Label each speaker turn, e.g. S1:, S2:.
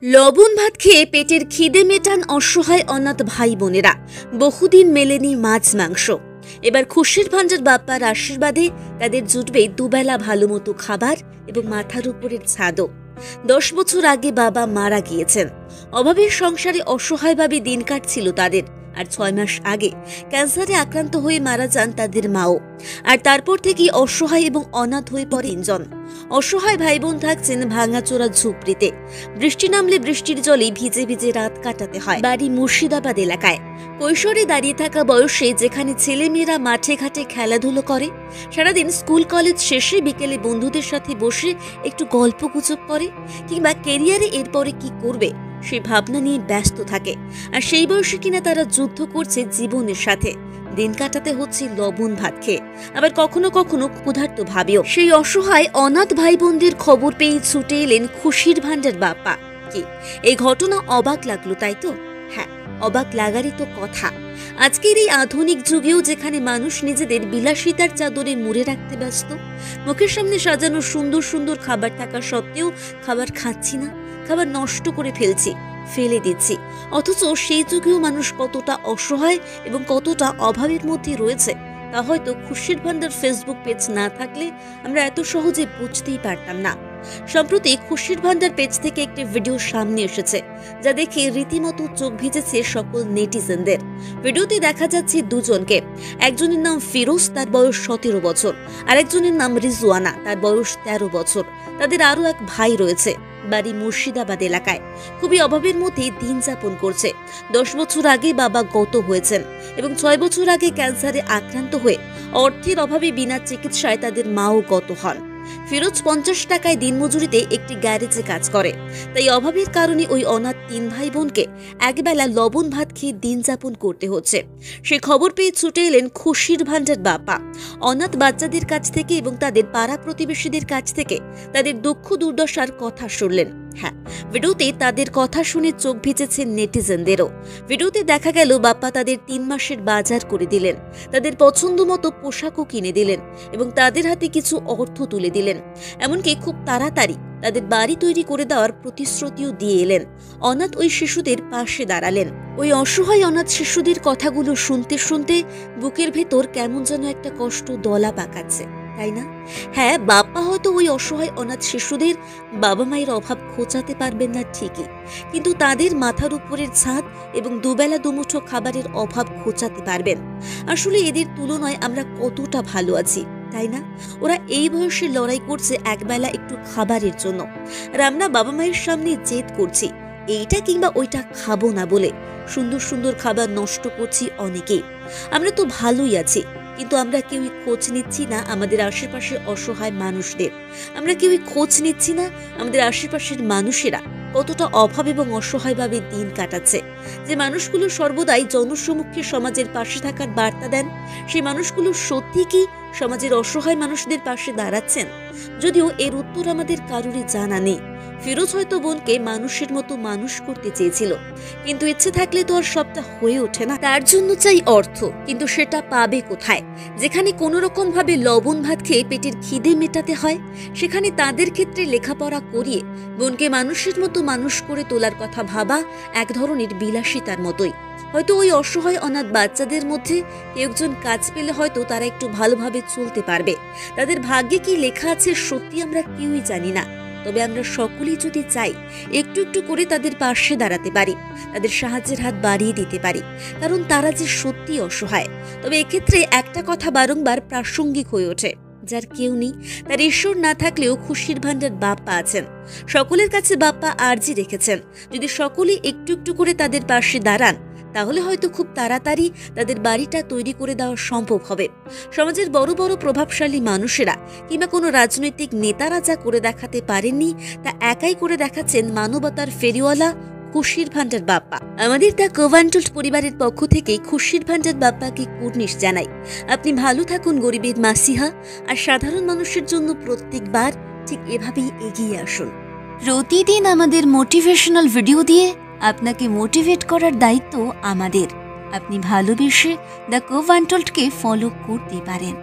S1: লবণ ভাত খেয়ে পেটের খিদে মেটান অসহায় অনাথ ভাই বোনেরা। বহুদিন মেলেনি মাছ মাংস। এবার খুশির ভান্ডার বাপ্পার আশীর্বাদে তাদের জুটবে দুবেলা ভালো মতো খাবার এবং মাথার উপরের ছাদও। 10 বছর আগে বাবা মারা গিয়েছেন। অভাবের সংসারে অসহায়ভাবে দিন কাটছিল তাদের। আর 6 মাস আগে ক্যান্সারে আক্রান্ত হয়ে মারা যান তাদের মাও। আর তারপর থেকেই অসহায় এবং অনাথ হয়ে পড়ে 3 জন। অসহায় ভাই বোন থাকছেন ভাঙাচোরা ঝুপড়িতে। বৃষ্টি নামলে বৃষ্টির জলে ভিজে ভিজে রাত কাটাতে হয় বাড়ি মুর্শিদাবাদ এলাকায়। কৈশোরে দাঁড়িয়ে থাকা বয়সে যেখানে ছেলেমেয়েরা মাঠে ঘাটে খেলাধুলো করে, সারাদিন স্কুল কলেজ শেষে বিকেলে বন্ধুদের সাথে বসে একটু গল্প গুজব করে, কিংবা কেরিয়ারে এরপরে কি করবে সে ভাবনা নিয়ে ব্যস্ত থাকে। আর সেই বয়সে কিনা তারা যুদ্ধ করছে জীবনের সাথে। দিন কাটাতে হচ্ছে লবণ ভাত খেয়ে, আবার কখনো কখনো ক্ষুধার্ত ভাবেও। সেই অসহায় অনাথ ভাই বোনদের খবর পেয়ে ছুটে এলেন খুশির ভান্ডার বাপ্পা। কি এই ঘটনা অবাক লাগলো, তাই তো? হ্যাঁ, অবাক লাগারই তো কথা। আজকের এই আধুনিক যুগেও যেখানে মানুষ নিজেদের বিলাসিতার চাদরে মুড়ে রাখতে ব্যস্ত, মুখের সামনে সাজানো সুন্দর সুন্দর খাবার থাকা সত্ত্বেও খাবার খাচ্ছি না, খাবার নষ্ট করে ফেলে দিচ্ছি। অথচ সেই যুগেও মানুষ কতটা অসহায় এবং কতটা অভাবের মধ্যে রয়েছে তা হয়তো খুশির ভান্ডার ফেসবুক পেজ না থাকলে আমরা এত সহজে বুঝতেই পারতাম না। সম্প্রতি খুশির ভান্ডার পেজ থেকে একটি ভিডিও সামনে এসেছে, যা দেখে রীতিমতো চোখ ভিজেছে সকল নেটিজেনদের। ভিডিওতে দেখা যাচ্ছে দুজনকে। একজনের নাম ফিরোজ, তার বয়স 17 বছর, আর একজনের নাম রিজওয়ানা, তার বয়স 13 বছর। তাদের আরো এক ভাই রয়েছে, বাড়ি মুর্শিদাবাদ এলাকায়। খুবই অভাবের মধ্যে দিন যাপন করছে। 10 বছর আগে বাবা গত হয়েছেন এবং 6 বছর আগে ক্যান্সারে আক্রান্ত হয়ে অর্থের অভাবে বিনা চিকিৎসায় তাদের মাও গত হন। ফিরোজ 50 টাকায় দিনমজুরিতে একটি গ্যারেজে কাজ করে। তাই অভাবের কারণে ওই অনাথ 3 ভাই বোনকে একবেলা লবণ ভাত খেয়ে দিন যাপন করতে হচ্ছে। সে খবর পেয়ে ছুটে এলেন খুশির ভান্ডার বাপ্পা। অনাথ বাচ্চাদের কাছ থেকে এবং তাদের পাড়া প্রতিবেশীদের কাছ থেকে তাদের দুঃখ দুর্দশার কথা শুনলেন। হ্যাঁ, ভিডিওতে তাদের কথা শুনে চোখ ভিজেছে নেটিজেনদেরও। ভিডিওতে দেখা গেল বাপ্পা তাদের 3 মাসের বাজার করে দিলেন, তাদের পছন্দ মতো পোশাকও কিনে দিলেন এবং তাদের হাতে কিছু অর্থ তুলে দিলেন। এমনকি খুব তাড়াতাড়ি তাদের বাড়ি তৈরি করে দেওয়ার প্রতিশ্রুতিও দিয়ে এলেন। অনাথ ওই শিশুদের পাশে দাঁড়ালেন। ওই অসহায় অনাথ শিশুদের কথাগুলো শুনতে শুনতে বুকের ভেতর কেমন যেন একটা কষ্ট দলা পাকাচ্ছে, তাই না? হ্যাঁ, বাপ্পা হয়তো ওই অসহায় অনাথ শিশুদের বাবা মায়ের অভাব ঘোচাতে পারবেন না ঠিকই, কিন্তু তাদের মাথার উপরের ছাদ এবং দুবেলা দুমুঠো খাবারের অভাব ঘোচাতে পারবেন। আসলে এদের তুলনায় আমরা কতটা ভালো আছি, তাই না? ওরা এই বয়সে লড়াই করছে একবেলা একটু খাবারের জন্য, আর আমরা বাবা মায়ের সামনে জেদ করছি এইটা কিংবা ওইটা খাবো না বলে। সুন্দর সুন্দর খাবার নষ্ট করছি অনেকেই। আমরা তো ভালোই আছি, কিন্তু আমরা কেউই খোঁজ নিচ্ছি না আমাদের আশেপাশের অসহায় মানুষদের। আমরা কেউই খোঁজ নিচ্ছি না আমাদের আশেপাশের মানুষেরা কতটা অভাব এবং অসহায়ভাবে দিন কাটাচ্ছে। যে মানুষগুলো সর্বদাই জনসম্মুখে সমাজের পাশে থাকার বার্তা দেন, সেই মানুষগুলো সত্যি কি সমাজের অসহায় মানুষদের পাশে দাঁড়াচ্ছেন? যদিও এর উত্তর আমাদের কারোরই জানা নেই। ফিরোজ হয়তো বোনকে মানুষের মতো মানুষ করতে চেয়েছিল, কিন্তু ইচ্ছে থাকলে তো আর সবটা হয়ে ওঠে না। তার জন্য চাই অর্থ, কিন্তু সেটা পাবে কোথায়? যেখানে কোনো রকম ভাবে লবণ ভাত খেয়ে পেটের খিদে মেটাতে হয়, সেখানে তাদের ক্ষেত্রে লেখাপড়া করিয়ে বোনকে মানুষের মতো মানুষ করে তোলার কথা ভাবা এক ধরনের বিলাসিতার মতোই। হয়তো ওই অসহায় অনাথ বাচ্চাদের মধ্যে একজন কাজ পেলে হয়তো তারা একটু ভালোভাবে চলতে পারবে। তাদের ভাগ্যে কি লেখা আছে সত্যি আমরা কেউই জানি না। তবে আমরা সকলেই যদি চাই, একটু একটু করে তাদের পাশে দাঁড়াতে পারি, তাদের সাহায্যের হাত বাড়িয়ে দিতে পারি, কারণ তারা যে সত্যি অসহায়। তবে এক্ষেত্রে একটা কথা বারংবার প্রাসঙ্গিক হয়ে ওঠে, যার কেউ নেই তার ঈশ্বর না থাকলেও খুশির ভান্ডার বাপ্পা আছেন। সকলের কাছে বাপ্পা আর্জি রেখেছেন, যদি সকলে একটু একটু করে তাদের পাশে দাঁড়ান, তাহলে হয়তো খুব তাড়াতাড়ি তাদের বাড়িটা তৈরি করে দেওয়া সম্ভব হবে। সমাজের বড় বড় প্রভাবশালী মানুষেরা কিংবা কোনো রাজনৈতিক নেতারা যা করে দেখাতে পারেননি, তা একাই করে দেখাচ্ছেন মানবতার ফেরিওয়ালা খুশির ভান্ডার বাপ্পা। আমাদের দ্য কোভান্টুল্ট পরিবারের পক্ষ থেকে খুশির ভান্ডার বাপ্পাকে কুর্নিশ জানাই। আপনি ভালো থাকুন, গরিবের মাসিহা, আর সাধারণ মানুষের জন্য প্রত্যেকবার ঠিক এভাবেই এগিয়ে আসুন। প্রতিদিন আমাদের মোটিভেশনাল ভিডিও দিয়ে আপনাকে মোটিভেট করার দায়িত্ব আমাদের। আপনি ভালোবেসে দ্য কোভান্টুল্টকে ফলো করতে পারেন।